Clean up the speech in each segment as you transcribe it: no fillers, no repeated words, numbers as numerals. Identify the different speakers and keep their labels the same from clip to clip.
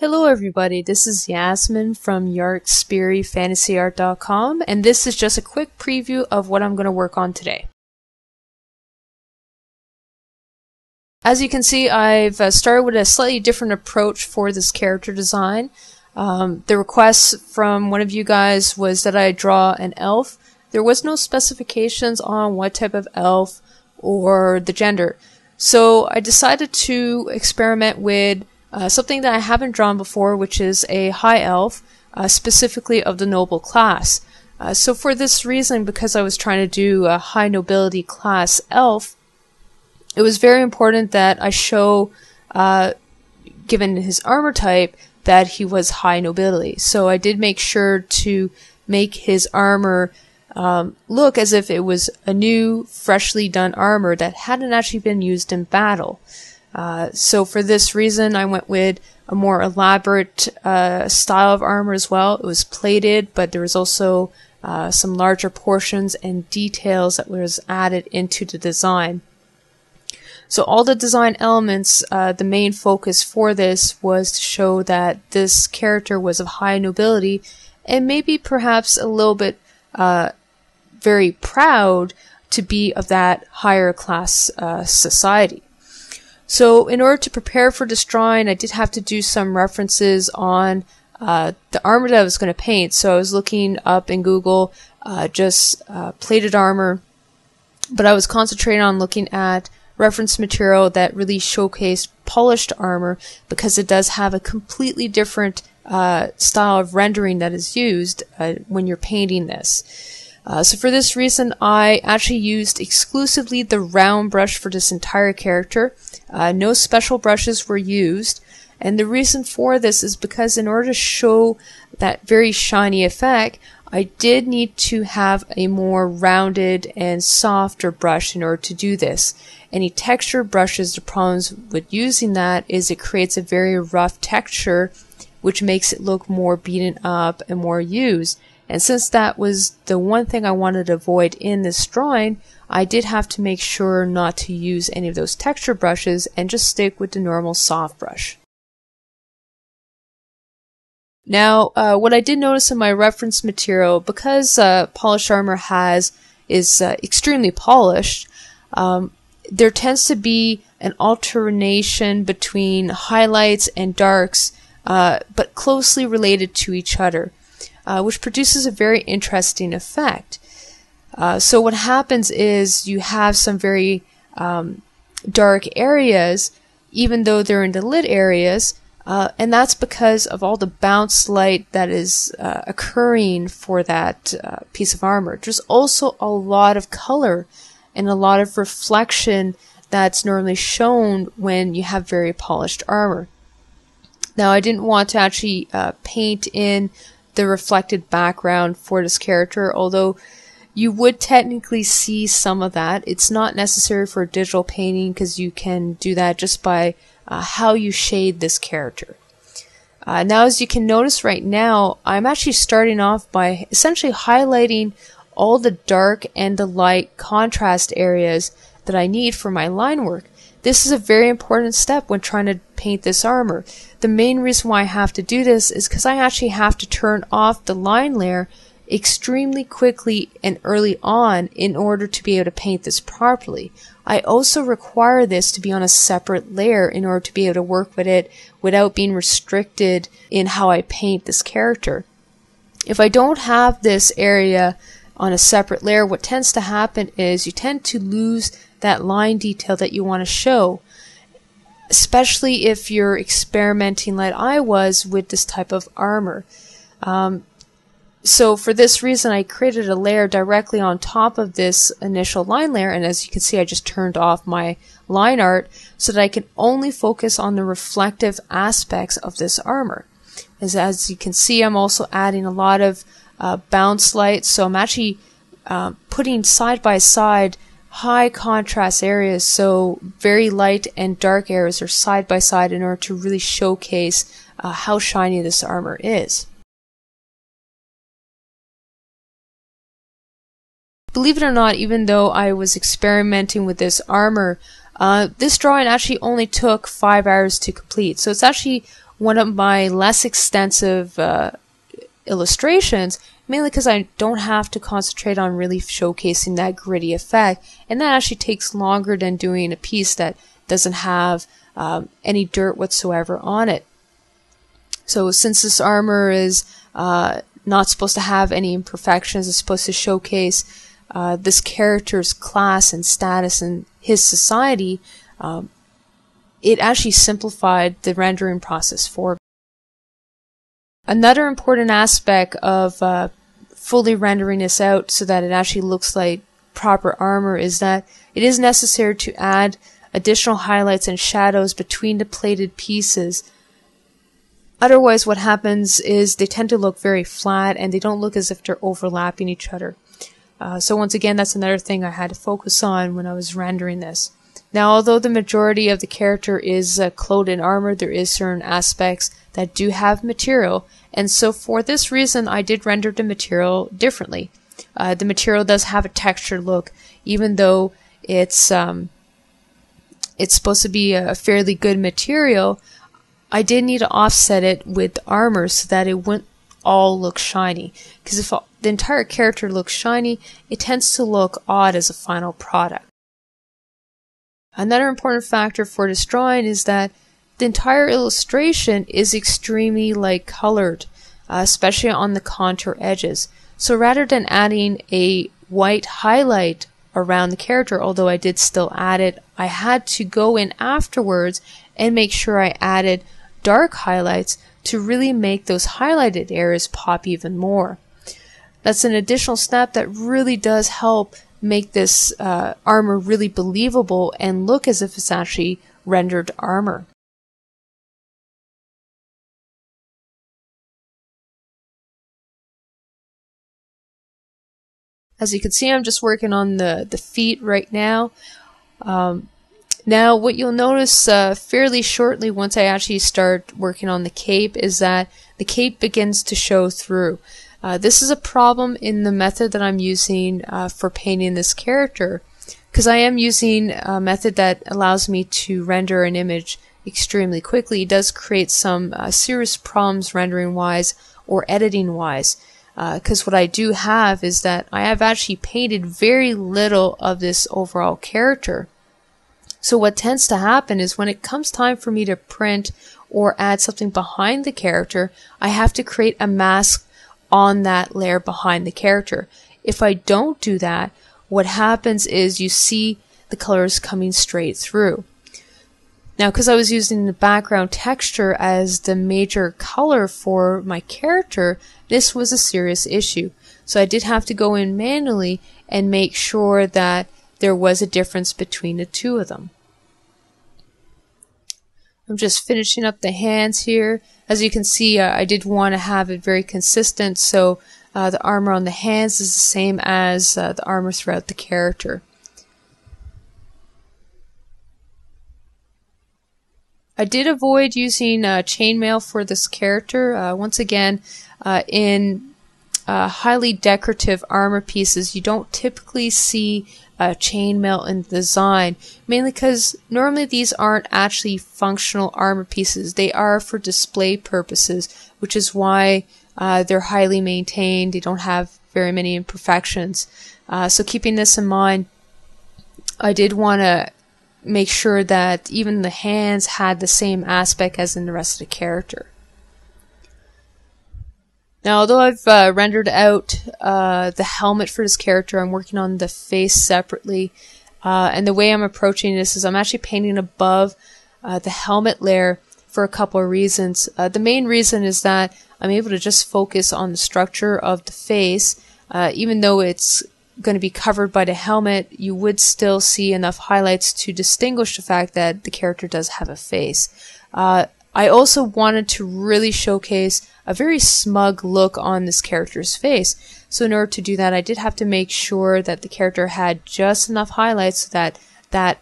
Speaker 1: Hello everybody, this is Yasmin from YarkSpearyFantasyArt.com, and this is just a quick preview of what I'm going to work on today. As you can see, I've started with a slightly different approach for this character design. The request from one of you guys was that I draw an elf. There was no specifications on what type of elf or the gender. So I decided to experiment with something that I haven't drawn before, which is a high elf, specifically of the noble class. So for this reason, because I was trying to do a high nobility class elf, it was very important that I show, given his armor type, that he was high nobility. So I did make sure to make his armor look as if it was a new, freshly done armor that hadn't actually been used in battle. So for this reason, I went with a more elaborate style of armor as well. It was plated, but there was also some larger portions and details that was added into the design. So all the design elements, the main focus for this was to show that this character was of high nobility and maybe perhaps a little bit very proud to be of that higher class society. So in order to prepare for this drawing, I did have to do some references on the armor that I was going to paint. So I was looking up in Google just plated armor, but I was concentrating on looking at reference material that really showcased polished armor, because it does have a completely different style of rendering that is used when you're painting this. So for this reason, I actually used exclusively the round brush for this entire character. No special brushes were used, and the reason for this is because in order to show that very shiny effect, I did need to have a more rounded and softer brush in order to do this. Any texture brushes, the problems with using that is it creates a very rough texture, which makes it look more beaten up and more used. And since that was the one thing I wanted to avoid in this drawing, I did have to make sure not to use any of those texture brushes and just stick with the normal soft brush. Now, what I did notice in my reference material, because polished armor is extremely polished, there tends to be an alternation between highlights and darks, but closely related to each other, which produces a very interesting effect. So what happens is you have some very dark areas, even though they're in the lit areas, and that's because of all the bounce light that is occurring for that piece of armor. There's also a lot of color and a lot of reflection that's normally shown when you have very polished armor. Now, I didn't want to actually paint in the reflected background for this character, although you would technically see some of that. It's not necessary for digital painting because you can do that just by how you shade this character. Now, as you can notice right now, I'm actually starting off by essentially highlighting all the dark and the light contrast areas that I need for my line work. This is a very important step when trying to paint this armor. The main reason why I have to do this is because I actually have to turn off the line layer extremely quickly and early on in order to be able to paint this properly. I also require this to be on a separate layer in order to be able to work with it without being restricted in how I paint this character. If I don't have this area on a separate layer, what tends to happen is you tend to lose that line detail that you want to show, especially if you're experimenting like I was with this type of armor. So for this reason, I created a layer directly on top of this initial line layer, and as you can see, I just turned off my line art so that I can only focus on the reflective aspects of this armor. As you can see, I'm also adding a lot of bounce light, so I'm actually putting side by side high contrast areas, so very light and dark areas are side by side in order to really showcase how shiny this armor is. Believe it or not, even though I was experimenting with this armor, this drawing actually only took 5 hours to complete. So it's actually one of my less extensive illustrations, mainly because I don't have to concentrate on really showcasing that gritty effect, and that actually takes longer than doing a piece that doesn't have any dirt whatsoever on it. So since this armor is not supposed to have any imperfections, it's supposed to showcase this character's class and status in his society, it actually simplified the rendering process for me. Another important aspect of fully rendering this out so that it actually looks like proper armor is that it is necessary to add additional highlights and shadows between the plated pieces. Otherwise, what happens is they tend to look very flat and they don't look as if they're overlapping each other. So once again, that's another thing I had to focus on when I was rendering this. Now, although the majority of the character is clothed in armor, there is certain aspects that do have material, and so for this reason, I did render the material differently. The material does have a textured look, even though it's supposed to be a fairly good material. I did need to offset it with armor so that it wouldn't all look shiny, because if the entire character looks shiny, it tends to look odd as a final product. Another important factor for this drawing is that the entire illustration is extremely light colored, especially on the contour edges. So rather than adding a white highlight around the character, although I did still add it, I had to go in afterwards and make sure I added dark highlights to really make those highlighted areas pop even more. That's an additional step that really does help make this armor really believable and look as if it's actually rendered armor. As you can see, I'm just working on the feet right now. Now, what you'll notice fairly shortly once I actually start working on the cape is that the cape begins to show through. This is a problem in the method that I'm using for painting this character, because I am using a method that allows me to render an image extremely quickly. It does create some serious problems rendering-wise or editing-wise, because what I do have is that I have actually painted very little of this overall character. So what tends to happen is when it comes time for me to print or add something behind the character, I have to create a mask on that layer behind the character. If I don't do that, what happens is you see the colors coming straight through. Now, because I was using the background texture as the major color for my character, this was a serious issue. So I did have to go in manually and make sure that there was a difference between the two of them. I'm just finishing up the hands here. As you can see, I did want to have it very consistent, so the armor on the hands is the same as the armor throughout the character. I did avoid using chainmail for this character. Once again, in highly decorative armor pieces, you don't typically see chainmail in the design, mainly because normally these aren't actually functional armor pieces. They are for display purposes, which is why they're highly maintained. They don't have very many imperfections. So keeping this in mind, I did want to make sure that even the hands had the same aspect as in the rest of the character. Now, although I've rendered out the helmet for this character, I'm working on the face separately. And the way I'm approaching this is I'm actually painting above the helmet layer for a couple of reasons. The main reason is that I'm able to just focus on the structure of the face. Even though it's going to be covered by the helmet, you would still see enough highlights to distinguish the fact that the character does have a face. I also wanted to really showcase a very smug look on this character's face. So in order to do that, I did have to make sure that the character had just enough highlights so that that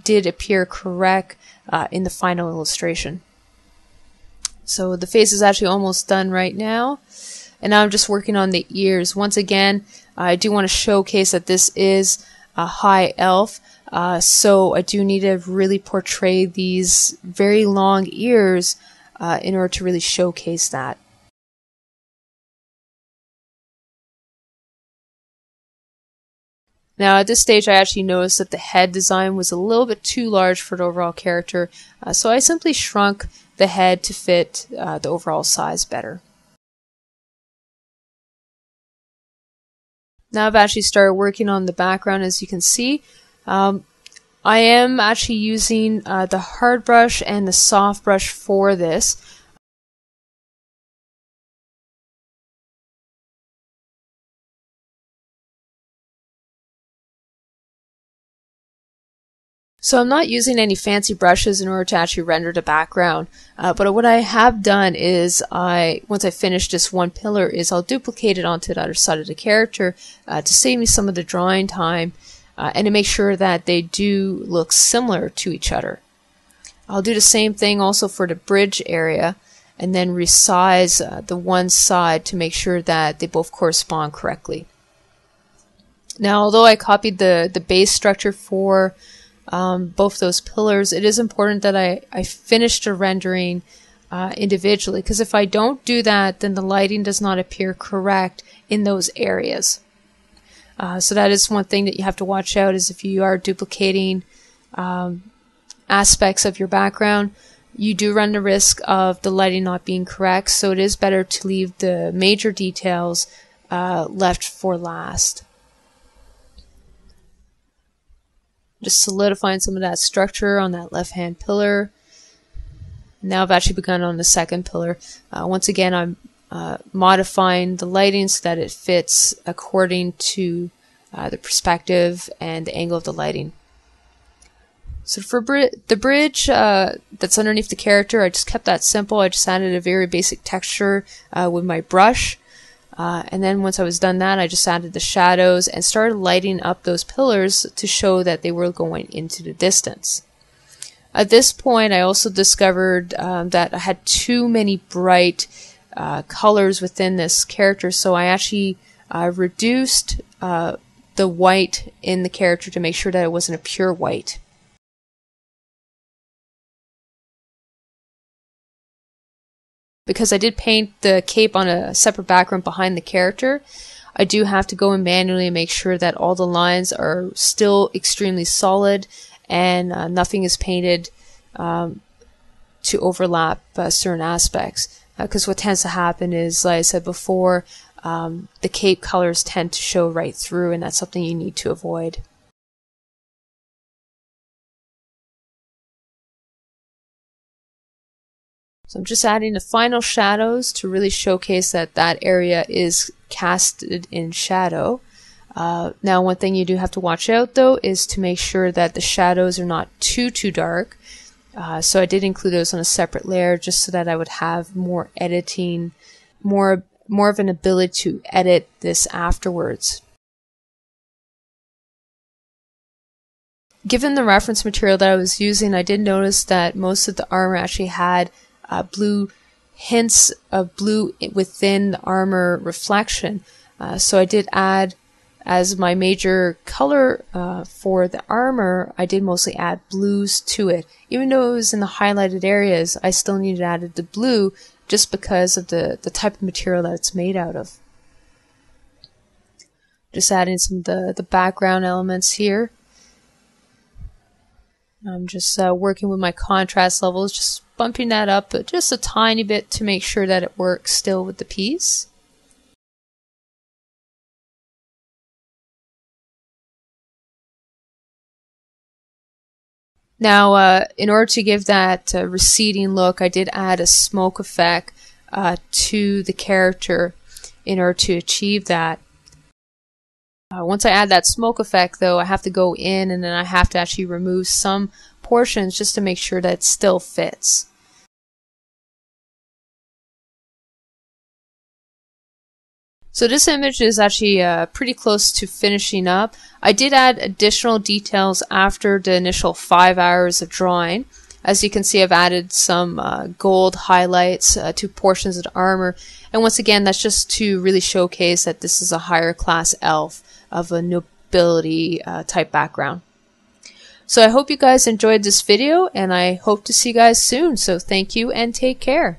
Speaker 1: did appear correct in the final illustration. So the face is actually almost done right now. And now I'm just working on the ears. Once again, I do want to showcase that this is a high elf. So I do need to really portray these very long ears in order to really showcase that. Now at this stage I actually noticed that the head design was a little bit too large for the overall character, so I simply shrunk the head to fit the overall size better. Now I've actually started working on the background, as you can see. I am actually using the hard brush and the soft brush for this. So I'm not using any fancy brushes in order to actually render the background, but what I have done is once I finish this one pillar is I'll duplicate it onto the other side of the character to save me some of the drawing time and to make sure that they do look similar to each other. I'll do the same thing also for the bridge area and then resize the one side to make sure that they both correspond correctly. Now although I copied the base structure for both those pillars, it is important that I finish the rendering individually, because if I don't do that, then the lighting does not appear correct in those areas. So that is one thing that you have to watch out, is if you are duplicating aspects of your background, you do run the risk of the lighting not being correct, so it is better to leave the major details left for last. Just solidifying some of that structure on that left hand pillar. Now I've actually begun on the second pillar. Once again, I'm modifying the lighting so that it fits according to the perspective and the angle of the lighting. So for the bridge that's underneath the character, I just kept that simple. I just added a very basic texture with my brush. And then once I was done that, I just added the shadows and started lighting up those pillars to show that they were going into the distance. At this point, I also discovered that I had too many bright colors within this character, so I actually reduced the white in the character to make sure that it wasn't a pure white. Because I did paint the cape on a separate background behind the character, I do have to go in manually and make sure that all the lines are still extremely solid and nothing is painted to overlap certain aspects. Because what tends to happen is, like I said before, the cape colors tend to show right through, and that's something you need to avoid. So I'm just adding the final shadows to really showcase that that area is casted in shadow. Now one thing you do have to watch out though is to make sure that the shadows are not too dark. So I did include those on a separate layer just so that I would have more editing, more of an ability to edit this afterwards. Given the reference material that I was using, I did notice that most of the armor actually had blue hints of blue within the armor reflection. So I did add, as my major color for the armor, I did mostly add blues to it. Even though it was in the highlighted areas, I still needed to add the blue just because of the type of material that it's made out of. Just adding some of the background elements here. I'm just working with my contrast levels, just bumping that up just a tiny bit to make sure that it works still with the piece. Now, in order to give that receding look, I did add a smoke effect to the character in order to achieve that. Once I add that smoke effect, though, I have to go in and then I have to actually remove some portions just to make sure that it still fits. So this image is actually pretty close to finishing up. I did add additional details after the initial 5 hours of drawing. As you can see, I've added some gold highlights to portions of the armor. And once again, that's just to really showcase that this is a higher class elf of a nobility type background. So I hope you guys enjoyed this video, and I hope to see you guys soon. So thank you and take care.